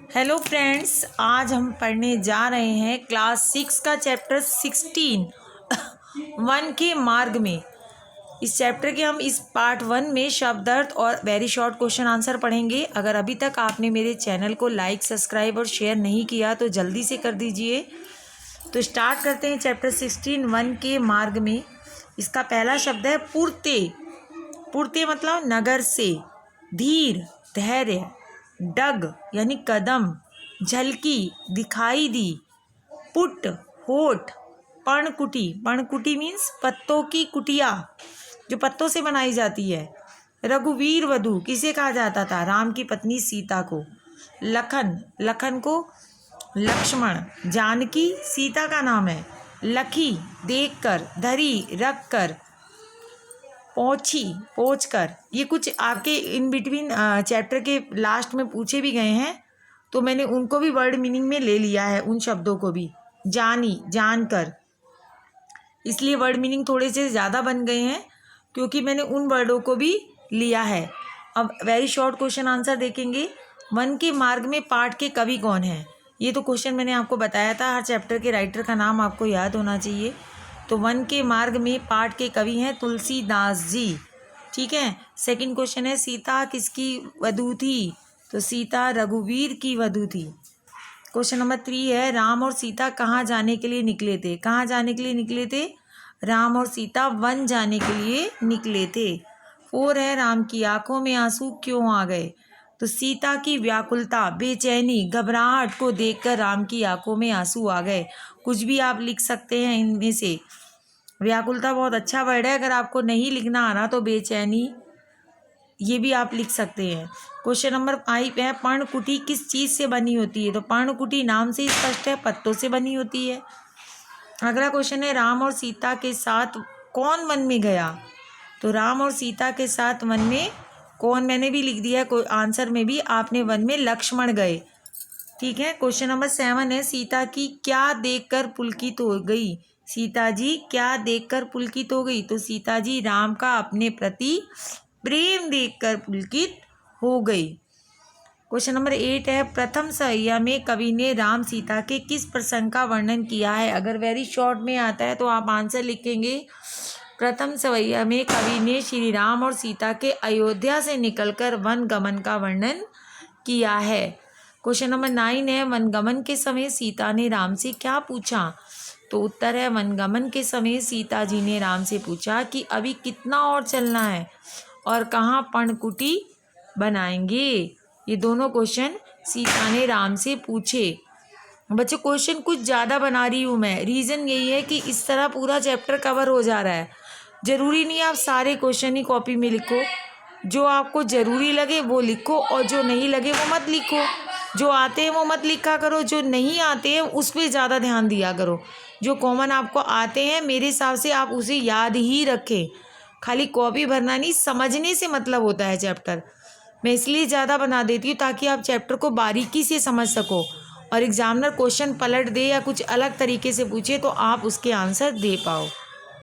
Hello friends, आज हम पढ़ने जा रहे हैं क्लास 6 का चैप्टर 16 वन के मार्ग में। इस चैप्टर के हम इस पार्ट 1 में शब्द अर्थ और वेरी शॉर्ट क्वेश्चन आंसर पढ़ेंगे। अगर अभी तक आपने मेरे चैनल को लाइक, सब्सक्राइब और शेयर नहीं किया तो जल्दी से कर दीजिए। तो स्टार्ट करते हैं चैप्टर 16 वन के मार्ग में। इसका पहला शब्द है पुरते। पुरते मतलब नगर से। धीर धैर्य। डग यानी कदम। झलकी दिखाई दी। पुट होठ। पर्णकुटी, पर्णकुटी मीन्स पत्तों की कुटिया जो पत्तों से बनाई जाती है। रघुवीर वधू किसे कहा जाता था? राम की पत्नी सीता को। लखन, लखन को लक्ष्मण। जानकी सीता का नाम है। लखी देखकर, धरी रखकर, पहुँची पहुँचकर। ये कुछ आपके इन बिटवीन चैप्टर के लास्ट में पूछे भी गए हैं, तो मैंने उनको भी वर्ड मीनिंग में ले लिया है, उन शब्दों को भी। जानी जानकर, इसलिए वर्ड मीनिंग थोड़े से ज़्यादा बन गए हैं क्योंकि मैंने उन वर्डों को भी लिया है। अब वेरी शॉर्ट क्वेश्चन आंसर देखेंगे। वन के मार्ग में पाठ के कवि कौन हैं? ये तो क्वेश्चन मैंने आपको बताया था। हर चैप्टर के राइटर का नाम आपको याद होना चाहिए। तो वन के मार्ग में पाठ के कवि हैं तुलसीदास जी। ठीक है। सेकंड क्वेश्चन है सीता किसकी वधू थी? तो सीता रघुवीर की वधू थी। क्वेश्चन नंबर 3 है राम और सीता कहाँ जाने के लिए निकले थे? कहाँ जाने के लिए निकले थे? राम और सीता वन जाने के लिए निकले थे। 4 है राम की आंखों में आंसू क्यों आ गए? तो सीता की व्याकुलता, बेचैनी, घबराहट को देखकर राम की आंखों में आंसू आ गए। कुछ भी आप लिख सकते हैं इनमें से। व्याकुलता बहुत अच्छा वर्ड है, अगर आपको नहीं लिखना आ रहा तो बेचैनी ये भी आप लिख सकते हैं। क्वेश्चन नंबर 5 है पर्णकुटी किस चीज़ से बनी होती है? तो पर्णकुटी नाम से ही स्पष्ट है, पत्तों से बनी होती है। अगला क्वेश्चन है राम और सीता के साथ कौन वन में गया? तो राम और सीता के साथ वन में कौन मैंने भी लिख दिया है आंसर में भी, आपने वन में लक्ष्मण गए। ठीक है। क्वेश्चन नंबर 7 है सीता की क्या देखकर पुलकित हो गई? सीता जी क्या देखकर पुलकित हो गई? तो सीता जी राम का अपने प्रति प्रेम देखकर पुलकित हो गई। क्वेश्चन नंबर 8 है प्रथम सहिया में कवि ने राम सीता के किस प्रसंग का वर्णन किया है? अगर वेरी शॉर्ट में आता है तो आप आंसर लिखेंगे प्रथम सवैया में कवि ने श्री राम और सीता के अयोध्या से निकलकर वन गमन का वर्णन किया है। क्वेश्चन नंबर 9 है वनगमन के समय सीता ने राम से क्या पूछा? तो उत्तर है वनगमन के समय सीता जी ने राम से पूछा कि अभी कितना और चलना है और कहाँ पर्णकुटी बनाएंगे। ये दोनों क्वेश्चन सीता ने राम से पूछे। बच्चों क्वेश्चन कुछ ज़्यादा बना रही हूँ मैं, रीज़न यही है कि इस तरह पूरा चैप्टर कवर हो जा रहा है। ज़रूरी नहीं आप सारे क्वेश्चन ही कॉपी में लिखो, जो आपको ज़रूरी लगे वो लिखो और जो नहीं लगे वो मत लिखो। जो आते हैं वो मत लिखा करो, जो नहीं आते हैं उस पर ज़्यादा ध्यान दिया करो। जो कॉमन आपको आते हैं मेरे हिसाब से आप उसे याद ही रखें। खाली कॉपी भरना नहीं, समझने से मतलब होता है चैप्टर। मैं इसलिए ज़्यादा बना देती हूँ ताकि आप चैप्टर को बारीकी से समझ सको और एग्जामिनर क्वेश्चन पलट दे या कुछ अलग तरीके से पूछे तो आप उसके आंसर दे पाओ।